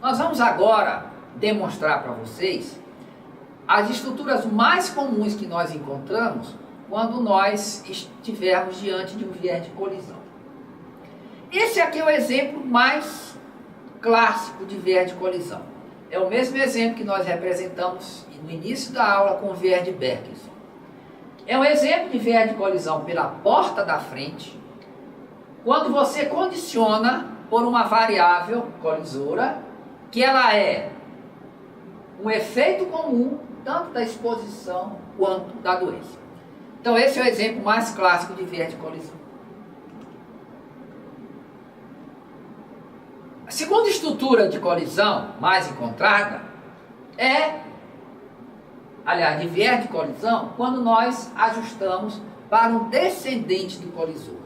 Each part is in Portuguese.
Nós vamos agora demonstrar para vocês as estruturas mais comuns que nós encontramos quando nós estivermos diante de um viés de colisão. Esse aqui é o exemplo mais clássico de viés de colisão. É o mesmo exemplo que nós representamos no início da aula com o viés de Berkelson. É um exemplo de viés de colisão pela porta da frente, quando você condiciona por uma variável colisora, que ela é um efeito comum tanto da exposição quanto da doença. Então esse é o exemplo mais clássico de viés de colisão. A segunda estrutura de colisão mais encontrada de viés de colisão, quando nós ajustamos para um descendente do colisor.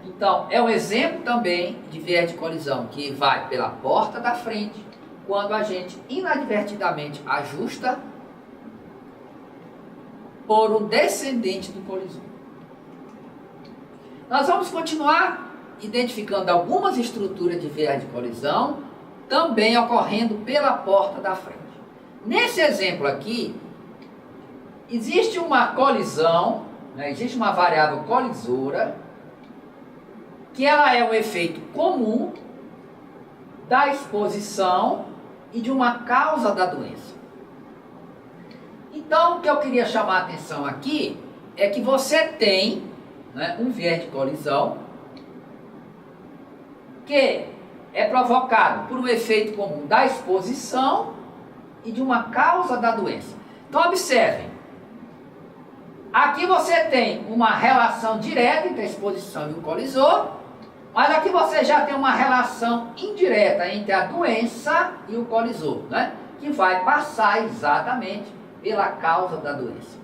Então, é um exemplo também de viés de colisão que vai pela porta da frente, quando a gente inadvertidamente ajusta por um descendente do colisor. Nós vamos continuar identificando algumas estruturas de viés de colisão, também ocorrendo pela porta da frente. Nesse exemplo aqui, existe uma colisão, existe uma variável colisora, que ela é um efeito comum da exposição e de uma causa da doença. Então, o que eu queria chamar a atenção aqui é que você tem um viés de colisão que é provocado por um efeito comum da exposição e de uma causa da doença. Então, observem. Aqui você tem uma relação direta entre a exposição e o colisor, mas aqui você já tem uma relação indireta entre a doença e o colisor, que vai passar exatamente pela causa da doença.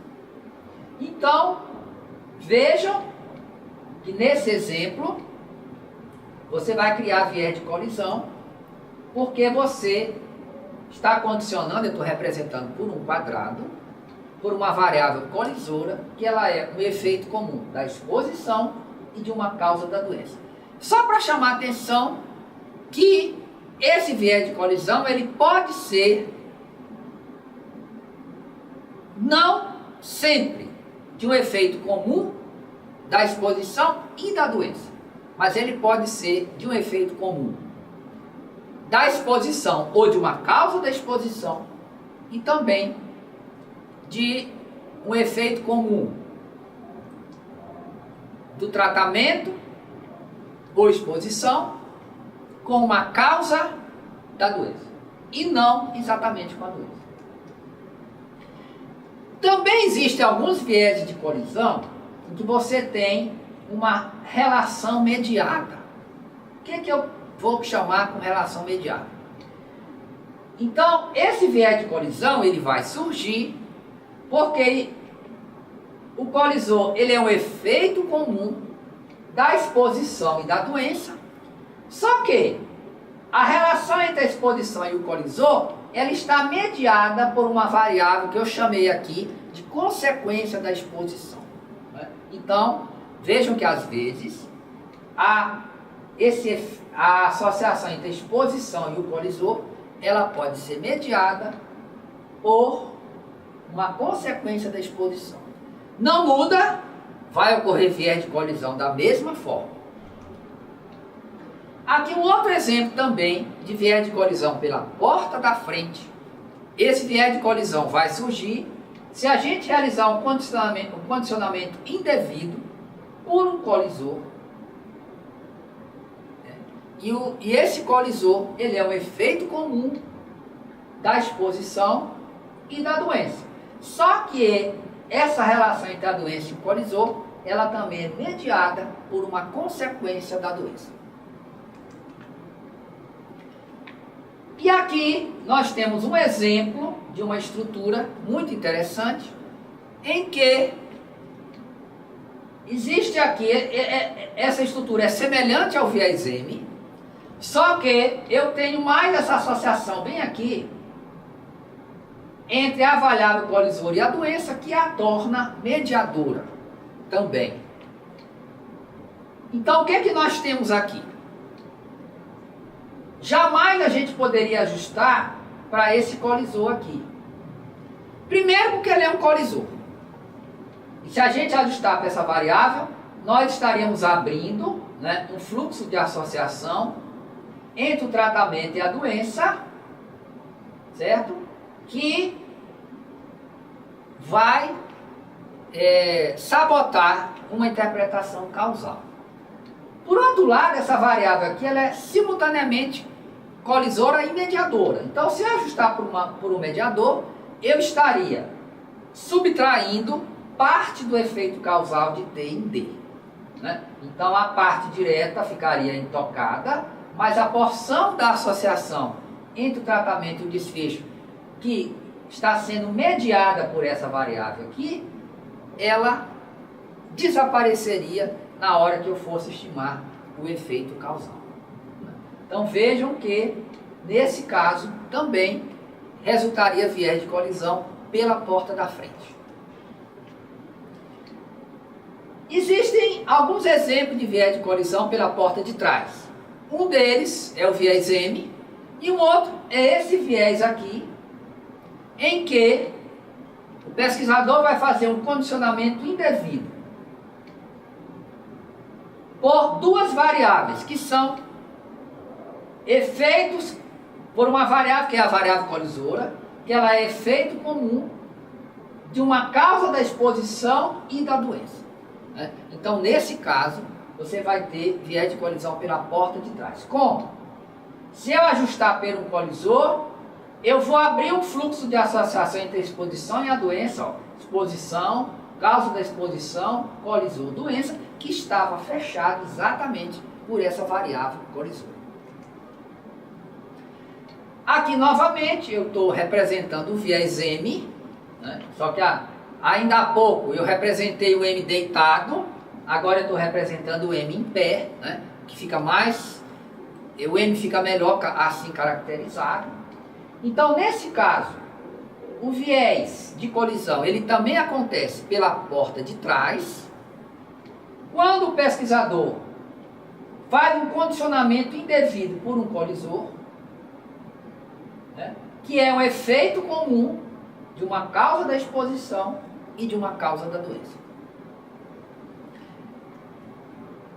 Então, vejam que nesse exemplo, você vai criar viés de colisão, porque você está condicionando, eu estou representando por um quadrado, por uma variável colisora, que ela é um efeito comum da exposição e de uma causa da doença. Só para chamar a atenção que esse viés de colisão, ele pode ser não sempre de um efeito comum da exposição e da doença, mas ele pode ser de um efeito comum da exposição ou de uma causa da exposição e também de um efeito comum do tratamento ou exposição com uma causa da doença e não exatamente com a doença. Também existem alguns viéses de colisão em que você tem uma relação mediada. O que é que eu vou chamar com relação mediada? Então, esse viés de colisão, ele vai surgir porque o colisor, ele é um efeito comum da exposição e da doença, só que a relação entre a exposição e o colisor, ela está mediada por uma variável que eu chamei aqui de consequência da exposição. Então, vejam que às vezes a associação entre a exposição e o colisor, ela pode ser mediada por uma consequência da exposição. Não muda, vai ocorrer viés de colisão da mesma forma. Aqui um outro exemplo também de viés de colisão pela porta da frente. Esse viés de colisão vai surgir se a gente realizar um condicionamento indevido por um colisor. E esse colisor, ele é um efeito comum da exposição e da doença. Só que essa relação entre a doença e o colisor, ela também é mediada por uma consequência da doença. E aqui nós temos um exemplo de uma estrutura muito interessante, em que existe aqui, essa estrutura é semelhante ao viés M, só que eu tenho mais essa associação bem aqui, entre a variável colisora e a doença, que a torna mediadora também. Então, o que é que nós temos aqui? jamais a gente poderia ajustar para esse colisor aqui. Primeiro porque ele é um colisor. E se a gente ajustar para essa variável, nós estaríamos abrindo, né, um fluxo de associação entre o tratamento e a doença, certo? Que vai sabotar uma interpretação causal. Por outro lado, essa variável aqui ela é simultaneamente colisora e mediadora. Então, se eu ajustar por um mediador, eu estaria subtraindo parte do efeito causal de T em D. Né? Então, a parte direta ficaria intocada, mas a porção da associação entre o tratamento e o desfecho, que está sendo mediada por essa variável aqui, ela desapareceria na hora que eu fosse estimar o efeito causal. Então vejam que, nesse caso, também resultaria viés de colisão pela porta da frente. Existem alguns exemplos de viés de colisão pela porta de trás. Um deles é o viés M, e um outro é esse viés aqui, em que o pesquisador vai fazer um condicionamento indevido por duas variáveis, que são efeitos por uma variável, que é a variável colisora, que ela é efeito comum de uma causa da exposição e da doença. Né? Então, nesse caso, você vai ter viés de colisão pela porta de trás. Como? Se eu ajustar por um colisor, eu vou abrir um fluxo de associação entre a exposição e a doença. Ó. Exposição, causa da exposição, colisor, doença, que estava fechado exatamente por essa variável colisor. Aqui, novamente, eu estou representando o viés M, né? Só que ainda há pouco eu representei o M deitado, agora eu estou representando o M em pé, né? Que fica mais, o M fica melhor assim caracterizado. Então, nesse caso, o viés de colisão, ele também acontece pela porta de trás. Quando o pesquisador faz um condicionamento indevido por um colisor, né, que é um efeito comum de uma causa da exposição e de uma causa da doença.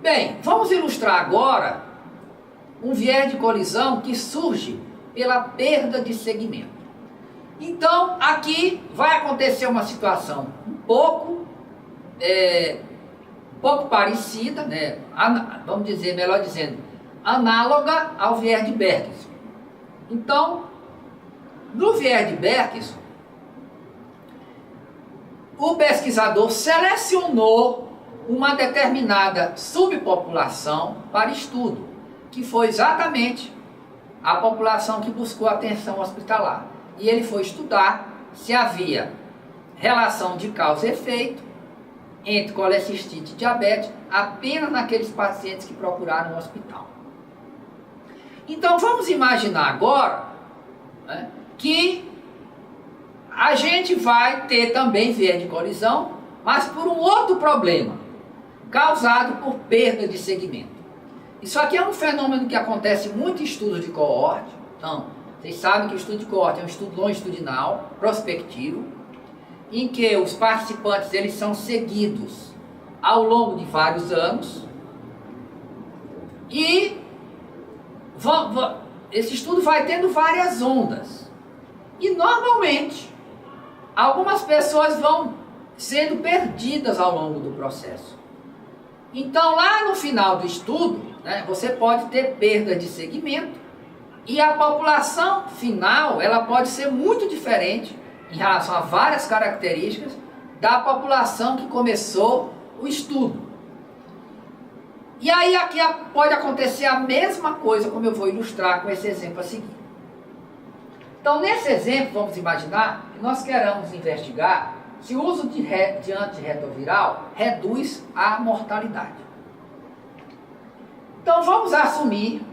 Bem, vamos ilustrar agora um viés de colisão que surge pela perda de segmento. Então, aqui vai acontecer uma situação um pouco parecida, né? Vamos dizer, melhor dizendo, análoga ao viés de Bergson. Então, no viés de Bergson, o pesquisador selecionou uma determinada subpopulação para estudo, que foi exatamente a população que buscou atenção hospitalar. E ele foi estudar se havia relação de causa e efeito entre colecistite e diabetes apenas naqueles pacientes que procuraram o hospital. Então vamos imaginar agora, né, que a gente vai ter também viés de colisão, mas por um outro problema, causado por perda de segmento. Isso aqui é um fenômeno que acontece muito em estudos de coorte. Então, vocês sabem que o estudo de coorte é um estudo longitudinal, prospectivo, em que os participantes eles são seguidos ao longo de vários anos e esse estudo vai tendo várias ondas. E normalmente, algumas pessoas vão sendo perdidas ao longo do processo. Então, lá no final do estudo, né, você pode ter perda de segmento e a população final ela pode ser muito diferente em relação a várias características da população que começou o estudo. E aí aqui pode acontecer a mesma coisa, como eu vou ilustrar com esse exemplo a seguir. Então, nesse exemplo, vamos imaginar que nós queramos investigar se o uso de antirretroviral reduz a mortalidade. Então, vamos assumir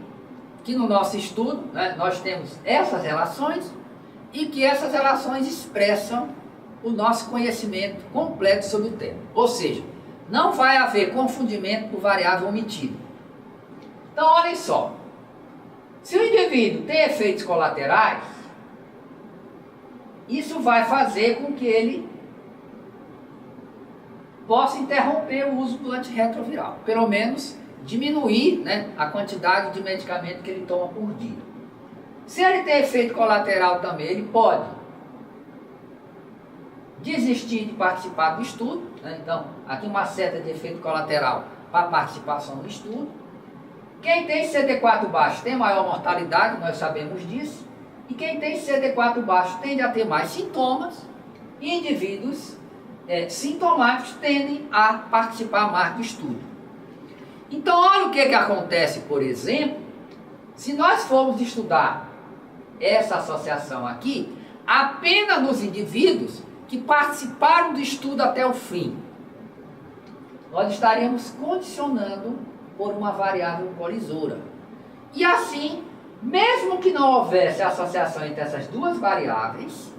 que no nosso estudo, né, nós temos essas relações e que essas relações expressam o nosso conhecimento completo sobre o tema. Ou seja, não vai haver confundimento por variável omitida. Então, olhem só. Se o indivíduo tem efeitos colaterais, isso vai fazer com que ele possa interromper o uso do antirretroviral, pelo menos diminuir, né, a quantidade de medicamento que ele toma por dia. Se ele tem efeito colateral também, ele pode desistir de participar do estudo, né? Então, aqui uma seta de efeito colateral para participação no estudo. Quem tem CD4 baixo tem maior mortalidade, nós sabemos disso. E quem tem CD4 baixo tende a ter mais sintomas. E indivíduos sintomáticos tendem a participar mais do estudo. Então, olha o que acontece, por exemplo, se nós formos estudar essa associação aqui, apenas nos indivíduos que participaram do estudo até o fim. Nós estaríamos condicionando por uma variável colisora. E assim, mesmo que não houvesse associação entre essas duas variáveis,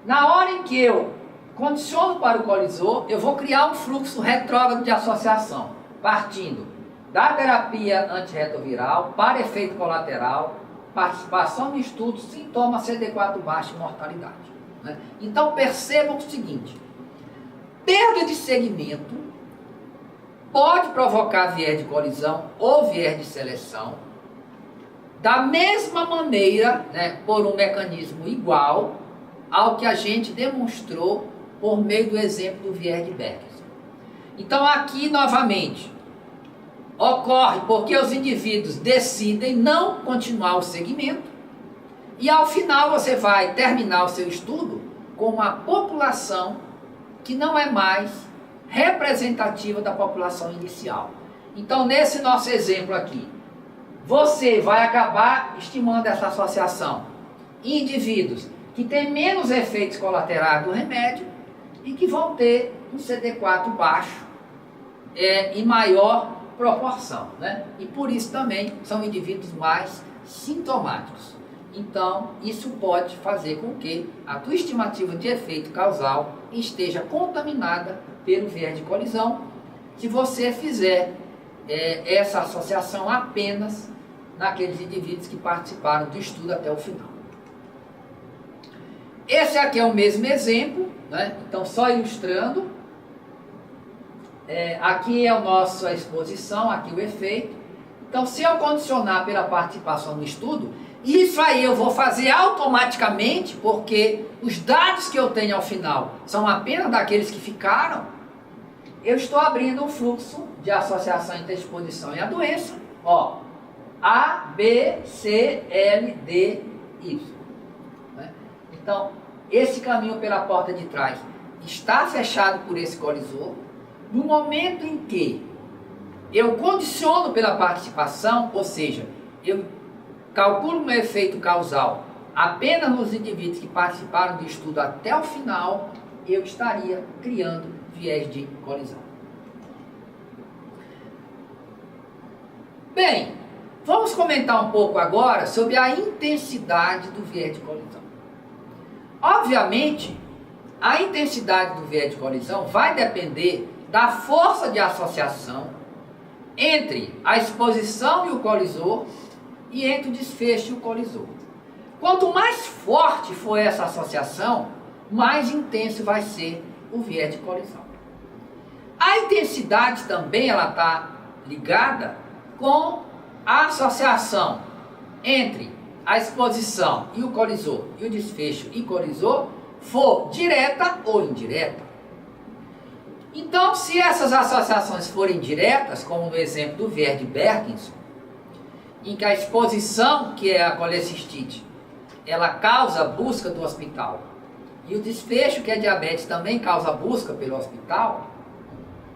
na hora em que eu condiciono para o colisor, eu vou criar um fluxo retrógrado de associação, partindo da terapia antirretroviral para efeito colateral, participação no estudo, sintoma CD4 baixo e mortalidade. Né? Então percebam o seguinte, perda de segmento pode provocar viés de colisão ou viés de seleção, da mesma maneira, né, por um mecanismo igual ao que a gente demonstrou por meio do exemplo do viés de Berkes. Então aqui novamente, ocorre porque os indivíduos decidem não continuar o segmento e ao final você vai terminar o seu estudo com uma população que não é mais representativa da população inicial. Então nesse nosso exemplo aqui, você vai acabar estimando essa associação em indivíduos que têm menos efeitos colaterais do remédio e que vão ter um CD4 baixo em maior proporção, né? E por isso também são indivíduos mais sintomáticos. Então, isso pode fazer com que a tua estimativa de efeito causal esteja contaminada pelo viés de colisão, se você fizer essa associação apenas naqueles indivíduos que participaram do estudo até o final. Esse aqui é o mesmo exemplo, né? Então, só ilustrando. Aqui é a nossa exposição, aqui o efeito. Então, se eu condicionar pela participação no estudo, isso aí eu vou fazer automaticamente, porque os dados que eu tenho ao final são apenas daqueles que ficaram. Eu estou abrindo um fluxo de associação entre a exposição e a doença. Ó, A, B, C, L, D, Y. Né? Então, esse caminho pela porta de trás está fechado por esse colisor. No momento em que eu condiciono pela participação, ou seja, eu calculo meu efeito causal apenas nos indivíduos que participaram do estudo até o final, eu estaria criando viés de colisão. Bem, vamos comentar um pouco agora sobre a intensidade do viés de colisão. Obviamente, a intensidade do viés de colisão vai depender da força de associação entre a exposição e o colisor e entre o desfecho e o colisor. Quanto mais forte for essa associação, mais intenso vai ser o viés de colisão. A intensidade também está ligada com a associação entre a exposição e o colisor e o desfecho e colisor for direta ou indireta. Então, se essas associações forem diretas, como no exemplo do viés de Berkes, em que a exposição, que é a colecistite, ela causa busca do hospital, e o desfecho, que é diabetes, também causa busca pelo hospital,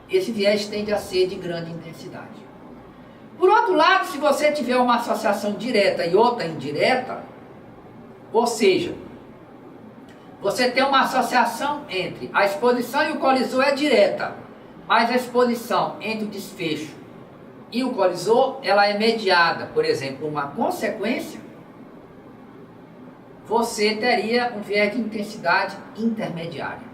esse viés tende a ser de grande intensidade. Por outro lado, se você tiver uma associação direta e outra indireta, ou seja, você tem uma associação entre a exposição e o colisor é direta, mas a exposição entre o desfecho e o colisor, ela é mediada, por exemplo, uma consequência, você teria um viés de intensidade intermediária.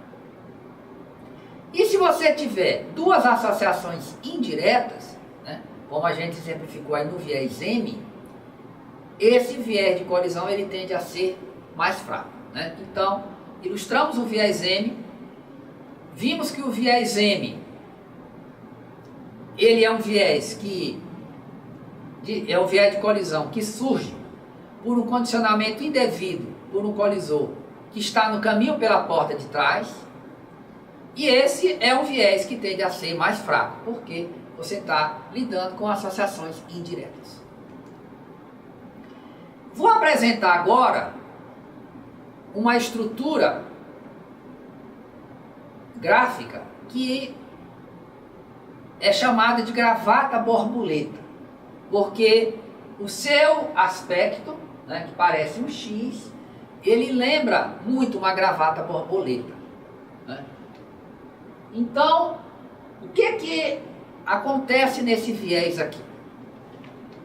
E se você tiver duas associações indiretas, né, como a gente exemplificou aí no viés M, esse viés de colisão ele tende a ser mais fraco, né? Então, ilustramos o viés M, vimos que o viés M, ele é um viés um viés de colisão que surge por um condicionamento indevido por um colisor que está no caminho pela porta de trás, e esse é um viés que tende a ser mais fraco, porque você está lidando com associações indiretas. Vou apresentar agora uma estrutura gráfica que é chamada de gravata borboleta, porque o seu aspecto, né, que parece um X, ele lembra muito uma gravata borboleta, né? Então, o que acontece nesse viés aqui?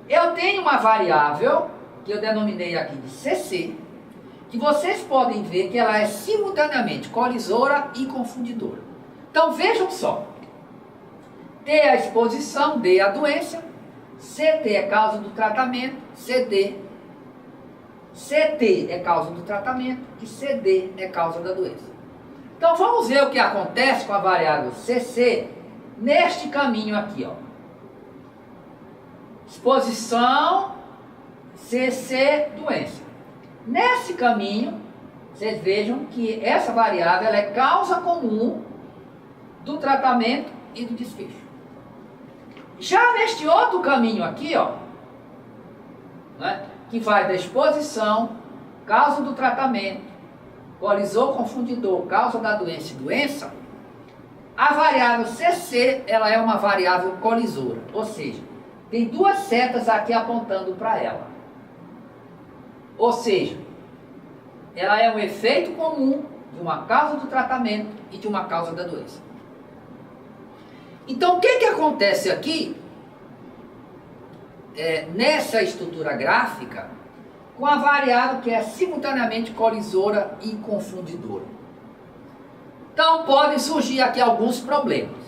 Eu tenho uma variável que eu denominei aqui de CC, que vocês podem ver que ela é simultaneamente colisora e confundidora. Então vejam só, T é a exposição, D é a doença, CT é causa do tratamento, CT é causa do tratamento e CD é causa da doença. Então vamos ver o que acontece com a variável CC neste caminho aqui, ó. Exposição, CC, doença. Nesse caminho, vocês vejam que essa variável ela é causa comum do tratamento e do desfecho. Já neste outro caminho aqui, ó, né, que vai da exposição, causa do tratamento, colisor confundidor, causa da doença e doença, a variável CC ela é uma variável colisora, ou seja, tem duas setas aqui apontando para ela. Ou seja, ela é um efeito comum de uma causa do tratamento e de uma causa da doença. Então, o que acontece aqui, nessa estrutura gráfica, com a variável que é simultaneamente colisora e confundidora? Então, podem surgir aqui alguns problemas.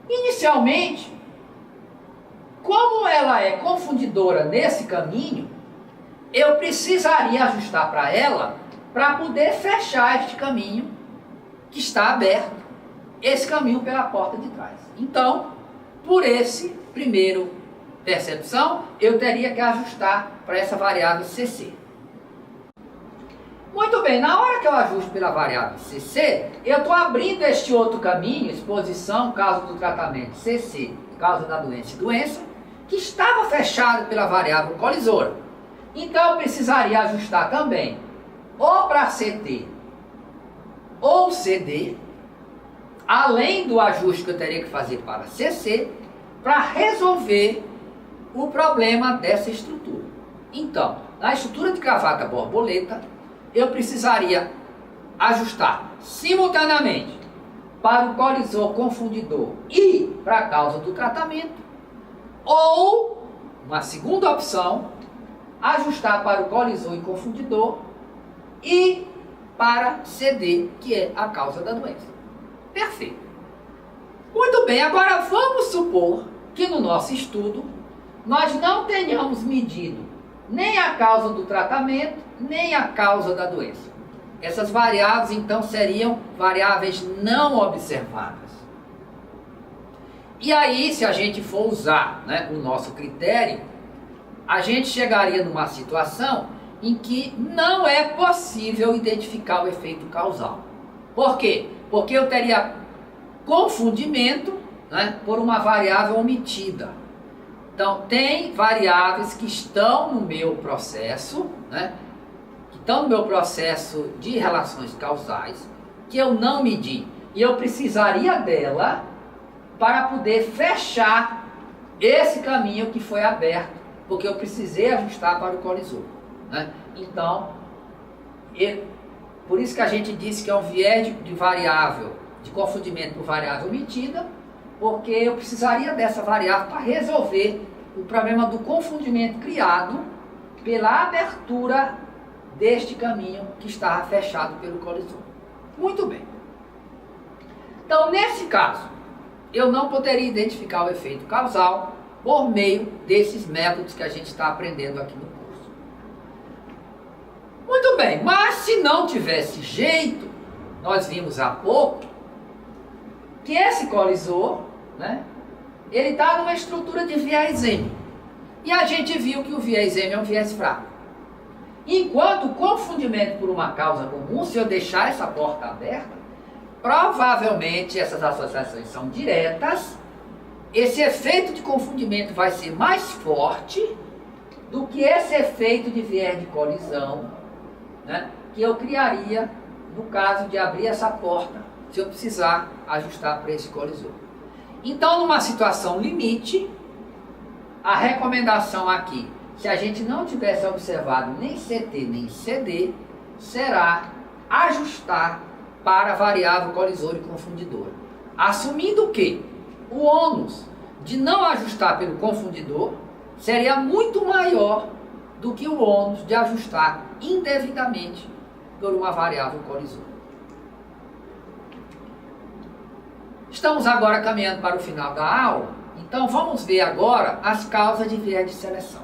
Inicialmente, como ela é confundidora nesse caminho, eu precisaria ajustar para ela para poder fechar este caminho que está aberto, esse caminho pela porta de trás. Então, por esse primeiro percepção, eu teria que ajustar para essa variável CC. Muito bem, na hora que eu ajusto pela variável CC, eu estou abrindo este outro caminho, exposição, causa do tratamento, CC, causa da doença e doença, que estava fechado pela variável colisora. Então eu precisaria ajustar também ou para CT ou CD, além do ajuste que eu teria que fazer para CC, para resolver o problema dessa estrutura. Então, na estrutura de gravata borboleta, eu precisaria ajustar simultaneamente para o colisor confundidor e para a causa do tratamento, ou, uma segunda opção, ajustar para o colisor e confundidor e para CD, que é a causa da doença. Perfeito. Muito bem, agora vamos supor que no nosso estudo nós não tenhamos medido nem a causa do tratamento, nem a causa da doença. Essas variáveis, então, seriam variáveis não observadas. E aí, se a gente for usar, né, o nosso critério, a gente chegaria numa situação em que não é possível identificar o efeito causal. Por quê? Porque eu teria confundimento, né, por uma variável omitida. Então, tem variáveis que estão no meu processo, né, que estão no meu processo de relações causais, que eu não medi. E eu precisaria dela para poder fechar esse caminho que foi aberto, porque eu precisei ajustar para o colisor, né? Então, por isso que a gente disse que é um viés de variável, de confundimento por variável omitida, porque eu precisaria dessa variável para resolver o problema do confundimento criado pela abertura deste caminho que estava fechado pelo colisor. Muito bem. Então, nesse caso, eu não poderia identificar o efeito causal, por meio desses métodos que a gente está aprendendo aqui no curso. Muito bem, mas se não tivesse jeito, nós vimos há pouco que esse colisor, né, ele está numa estrutura de viés M. E a gente viu que o viés M é um viés fraco. Enquanto o confundimento por uma causa comum, se eu deixar essa porta aberta, provavelmente essas associações são diretas, esse efeito de confundimento vai ser mais forte do que esse efeito de viés de colisão, né, que eu criaria no caso de abrir essa porta, se eu precisar ajustar para esse colisor. Então, numa situação limite, a recomendação aqui, se a gente não tivesse observado nem CT nem CD, será ajustar para a variável colisor e confundidor. Assumindo que o ônus de não ajustar pelo confundidor seria muito maior do que o ônus de ajustar indevidamente por uma variável colisor. Estamos agora caminhando para o final da aula, então vamos ver agora as causas de viés de seleção.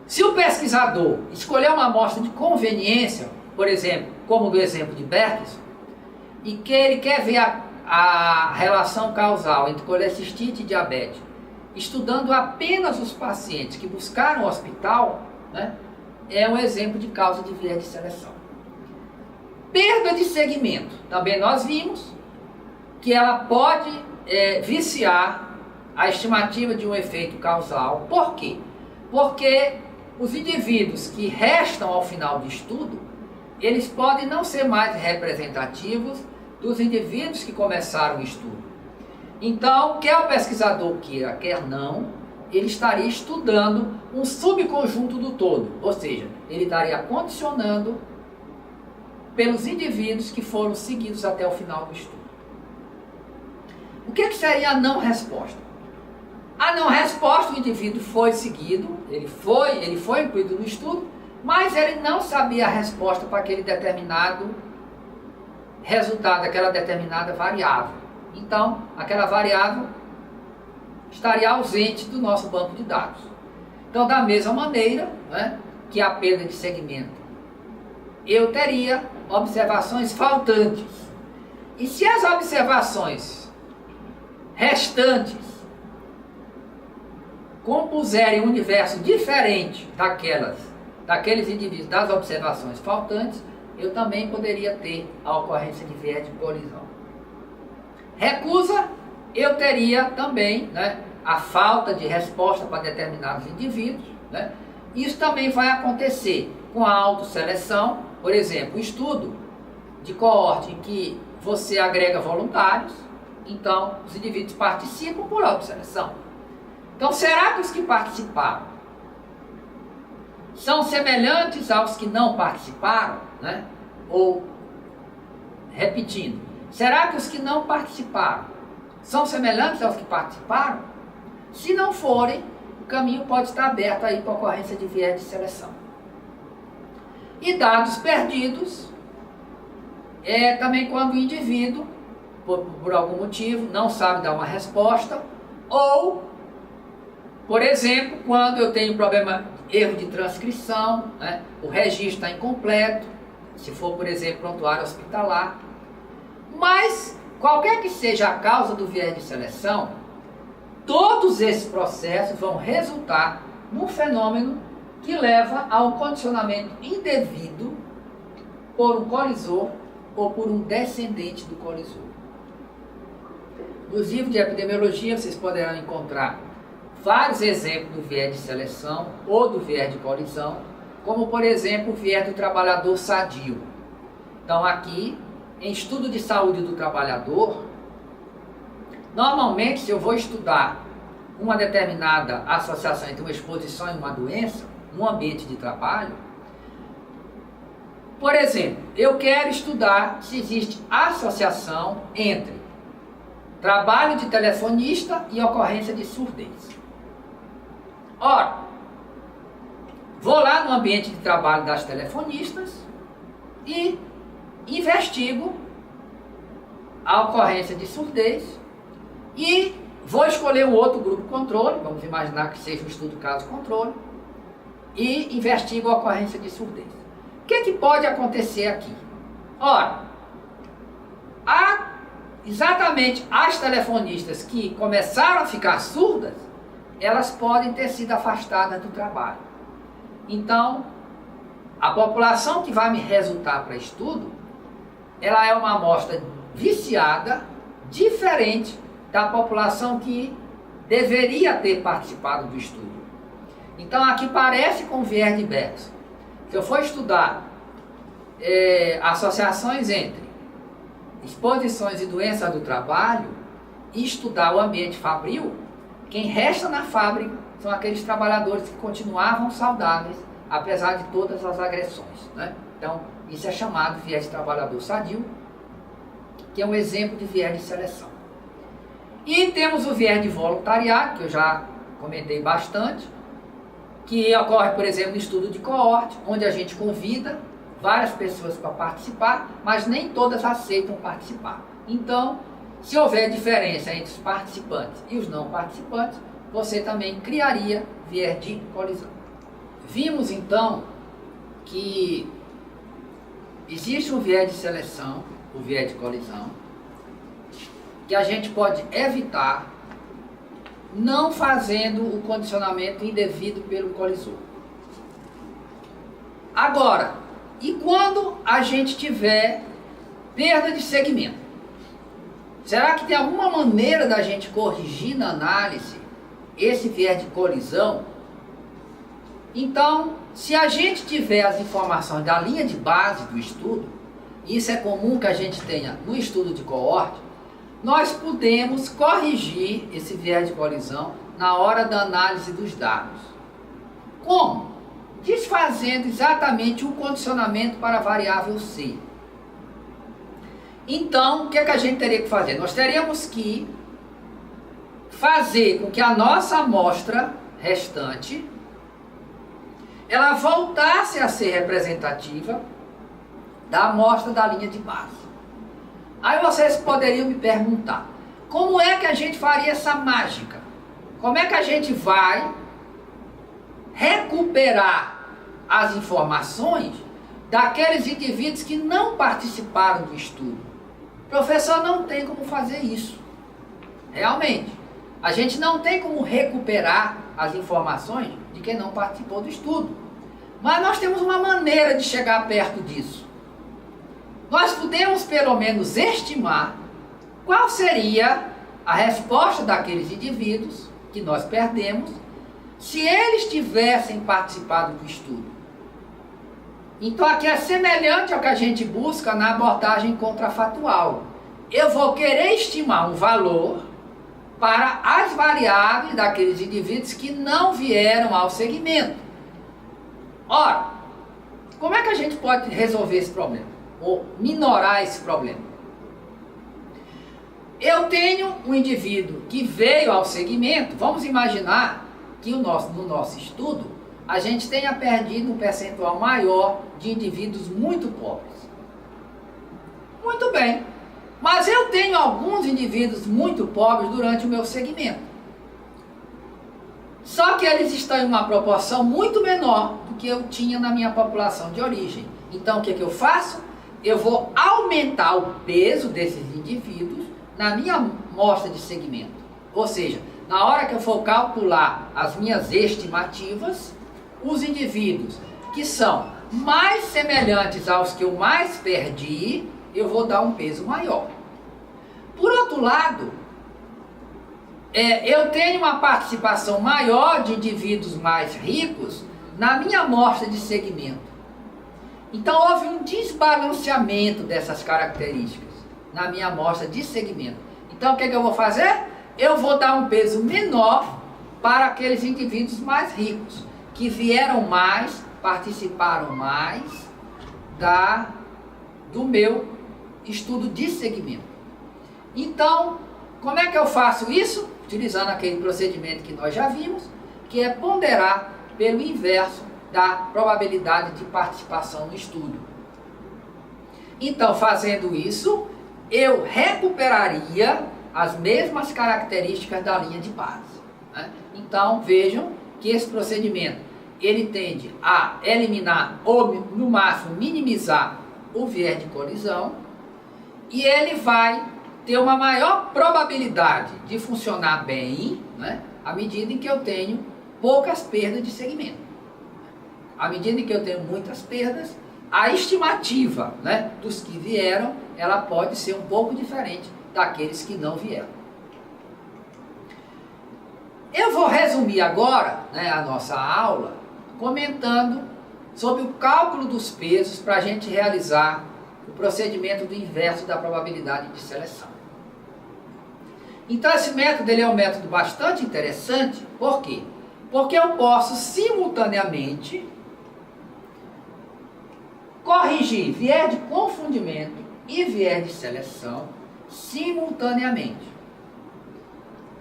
Se o pesquisador escolher uma amostra de conveniência, por exemplo, como do exemplo de Berkson, e que ele quer ver a relação causal entre colecistite e diabetes, estudando apenas os pacientes que buscaram o hospital, né, é um exemplo de causa de viés de seleção. Perda de segmento. Também nós vimos que ela pode viciar a estimativa de um efeito causal. Por quê? Porque os indivíduos que restam ao final do estudo, eles podem não ser mais representativos dos indivíduos que começaram o estudo. Então, quer o pesquisador queira, quer não, ele estaria estudando um subconjunto do todo, ou seja, ele estaria condicionando pelos indivíduos que foram seguidos até o final do estudo. O que seria a não resposta? A não resposta, o indivíduo foi seguido, ele foi incluído no estudo, mas ele não sabia a resposta para aquele determinado resultado, aquela determinada variável. Então, aquela variável estaria ausente do nosso banco de dados. Então, da mesma maneira, né, que a perda de segmento, eu teria observações faltantes. E se as observações restantes compuserem um universo diferente daqueles indivíduos das observações faltantes, eu também poderia ter a ocorrência de viés de colisão. Recusa, eu teria também, né, a falta de resposta para determinados indivíduos, né? Isso também vai acontecer com a autosseleção, por exemplo, estudo de coorte em que você agrega voluntários, então os indivíduos participam por autosseleção. Então, será que os que participaram são semelhantes aos que não participaram, né? Ou, repetindo, será que os que não participaram são semelhantes aos que participaram? Se não forem, o caminho pode estar aberto aí para a ocorrência de viés de seleção. E dados perdidos é também quando o indivíduo, por algum motivo, não sabe dar uma resposta, ou, por exemplo, quando eu tenho problema, erro de transcrição, né, o registro está incompleto, se for, por exemplo, prontuário hospitalar. Mas, qualquer que seja a causa do viés de seleção, todos esses processos vão resultar num fenômeno que leva a um condicionamento indevido por um colisor ou por um descendente do colisor. Nos livros de epidemiologia vocês poderão encontrar vários exemplos do viés de seleção ou do viés de colisão, como por exemplo o viés do trabalhador sadio. Então aqui, em estudo de saúde do trabalhador, normalmente se eu vou estudar uma determinada associação entre uma exposição e uma doença, no ambiente de trabalho, por exemplo, eu quero estudar se existe associação entre trabalho de telefonista e ocorrência de surdez. Ora, vou lá no ambiente de trabalho das telefonistas e investigo a ocorrência de surdez e vou escolher um outro grupo controle, vamos imaginar que seja um estudo caso controle, e investigo a ocorrência de surdez. O que pode acontecer aqui? Ora, exatamente as telefonistas que começaram a ficar surdas, elas podem ter sido afastadas do trabalho. Então, a população que vai me resultar para estudo, ela é uma amostra viciada, diferente da população que deveria ter participado do estudo. Então, aqui parece com o viés de Bergson. Se eu for estudar associações entre exposições e doenças do trabalho e estudar o ambiente fabril, quem resta na fábrica são aqueles trabalhadores que continuavam saudáveis, apesar de todas as agressões, né? Então, isso é chamado viés de trabalhador sadio, que é um exemplo de viés de seleção. E temos o viés de voluntariado, que eu já comentei bastante, que ocorre, por exemplo, no estudo de coorte, onde a gente convida várias pessoas para participar, mas nem todas aceitam participar. Então, se houver diferença entre os participantes e os não participantes, você também criaria viés de colisão. Vimos então que existe um viés de seleção, o viés de colisão, que a gente pode evitar não fazendo o condicionamento indevido pelo colisor. Agora, e quando a gente tiver perda de segmento? Será que tem alguma maneira da gente corrigir na análise esse viés de colisão? Então, se a gente tiver as informações da linha de base do estudo, isso é comum que a gente tenha no estudo de coorte, nós podemos corrigir esse viés de colisão na hora da análise dos dados. Como? Desfazendo exatamente o condicionamento para a variável C. Então, o que a gente teria que fazer? Nós teríamos que fazer com que a nossa amostra restante ela voltasse a ser representativa da amostra da linha de base. Aí vocês poderiam me perguntar, como é que a gente faria essa mágica? Como é que a gente vai recuperar as informações daqueles indivíduos que não participaram do estudo? Professor, não tem como fazer isso. Realmente, a gente não tem como recuperar as informações de quem não participou do estudo. Mas nós temos uma maneira de chegar perto disso. Nós podemos pelo menos estimar qual seria a resposta daqueles indivíduos que nós perdemos se eles tivessem participado do estudo. Então aqui é semelhante ao que a gente busca na abordagem contrafatual. Eu vou querer estimar um valor para as variáveis daqueles indivíduos que não vieram ao segmento. Ora, como é que a gente pode resolver esse problema? Ou minorar esse problema? Eu tenho um indivíduo que veio ao segmento, vamos imaginar que no nosso estudo, a gente tenha perdido um percentual maior de indivíduos muito pobres. Muito bem, mas eu tenho alguns indivíduos muito pobres durante o meu segmento. Só que eles estão em uma proporção muito menor do que eu tinha na minha população de origem. Então o que eu faço? Eu vou aumentar o peso desses indivíduos na minha amostra de segmento. Ou seja, na hora que eu for calcular as minhas estimativas, os indivíduos que são mais semelhantes aos que eu mais perdi, eu vou dar um peso maior. Por outro lado, eu tenho uma participação maior de indivíduos mais ricos na minha amostra de segmento. Então houve um desbalanceamento dessas características na minha amostra de segmento. Então o que eu vou fazer? Eu vou dar um peso menor para aqueles indivíduos mais ricos, que vieram mais, participaram mais do meu estudo de segmento. Então, como é que eu faço isso? Utilizando aquele procedimento que nós já vimos, que é ponderar pelo inverso da probabilidade de participação no estudo. Então, fazendo isso, eu recuperaria as mesmas características da linha de base, né? Então, vejam que esse procedimento, ele tende a eliminar ou, no máximo, minimizar o viés de colisão, e ele vai ter uma maior probabilidade de funcionar bem, né, à medida em que eu tenho poucas perdas de segmento. À medida em que eu tenho muitas perdas, a estimativa, né, dos que vieram, ela pode ser um pouco diferente daqueles que não vieram. Eu vou resumir agora, né, a nossa aula comentando sobre o cálculo dos pesos para a gente realizar o procedimento do inverso da probabilidade de seleção. Então esse método ele é um método bastante interessante, por quê? Porque eu posso simultaneamente corrigir viés de confundimento e viés de seleção simultaneamente.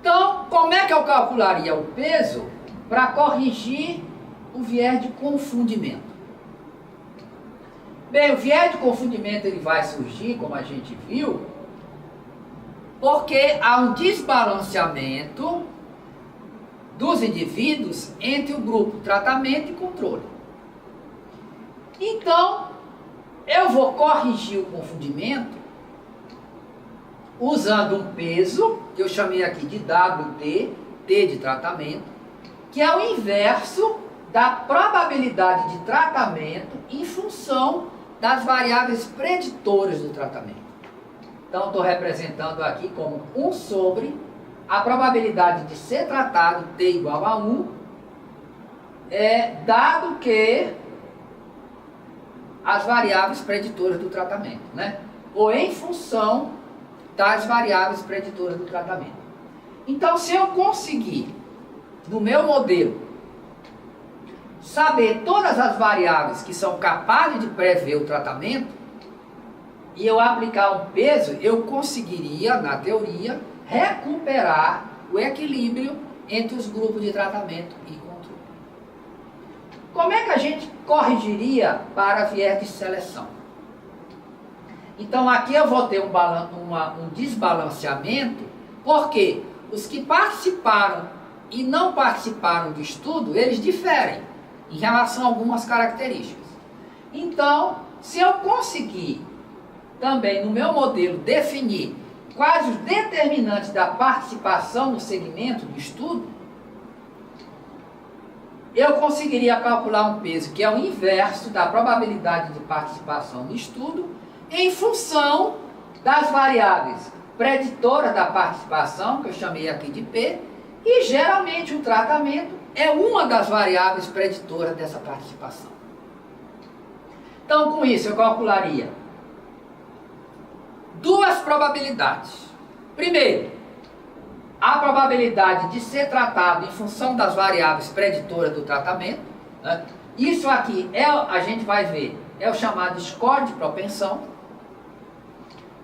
Então, como é que eu calcularia o peso para corrigir o viés de confundimento? Bem, o viés de confundimento ele vai surgir, como a gente viu, porque há um desbalanceamento dos indivíduos entre o grupo tratamento e controle. Então, eu vou corrigir o confundimento usando um peso, que eu chamei aqui de WT, T de tratamento, que é o inverso da probabilidade de tratamento em função das variáveis preditoras do tratamento. Então, estou representando aqui como 1 sobre a probabilidade de ser tratado, T igual a 1, dado que as variáveis preditoras do tratamento, né? Ou em função das variáveis preditoras do tratamento. Então, se eu conseguir, no meu modelo, saber todas as variáveis que são capazes de prever o tratamento, e eu aplicar um peso, eu conseguiria, na teoria, recuperar o equilíbrio entre os grupos de tratamento e controle. Como é que a gente corrigiria para viés de seleção? Então aqui eu vou ter um desbalanceamento, porque os que participaram e não participaram do estudo, eles diferem em relação a algumas características. Então, se eu conseguir também no meu modelo definir quais os determinantes da participação no segmento do estudo, eu conseguiria calcular um peso que é o inverso da probabilidade de participação no estudo em função das variáveis preditoras da participação, que eu chamei aqui de P, e geralmente o tratamento é uma das variáveis preditoras dessa participação. Então, com isso, eu calcularia duas probabilidades. Primeiro, a probabilidade de ser tratado em função das variáveis preditoras do tratamento, né? Isso aqui, a gente vai ver, é o chamado score de propensão.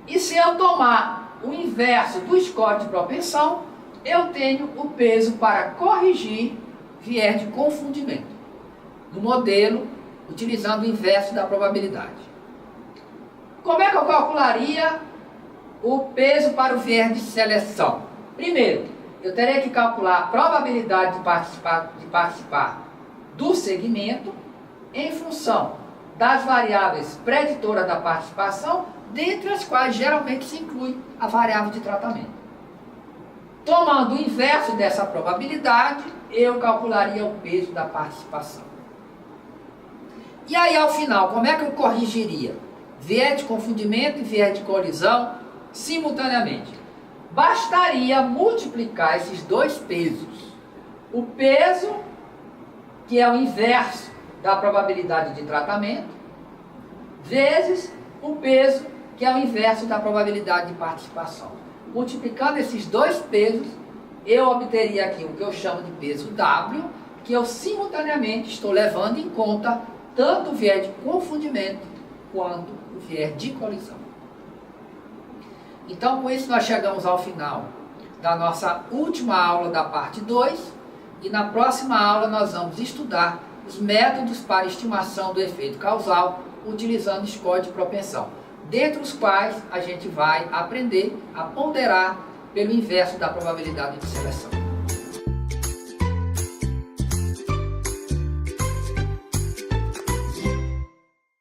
E se eu tomar o inverso do score de propensão, eu tenho o peso para corrigir viés de confundimento no modelo, utilizando o inverso da probabilidade. Como é que eu calcularia o peso para o viés de seleção? Primeiro, eu terei que calcular a probabilidade de participar do segmento em função das variáveis preditoras da participação, dentre as quais geralmente se inclui a variável de tratamento. Tomando o inverso dessa probabilidade, eu calcularia o peso da participação. E aí, ao final, como é que eu corrigiria viés de confundimento e viés de colisão simultaneamente? Bastaria multiplicar esses dois pesos. O peso, que é o inverso da probabilidade de tratamento, vezes o peso, que é o inverso da probabilidade de participação. Multiplicando esses dois pesos, eu obteria aqui o que eu chamo de peso W, que eu simultaneamente estou levando em conta tanto o viés de confundimento quanto o viés de colisão. Então, com isso, nós chegamos ao final da nossa última aula da parte 2, e na próxima aula nós vamos estudar os métodos para estimação do efeito causal utilizando score de propensão, dentre os quais a gente vai aprender a ponderar pelo inverso da probabilidade de seleção.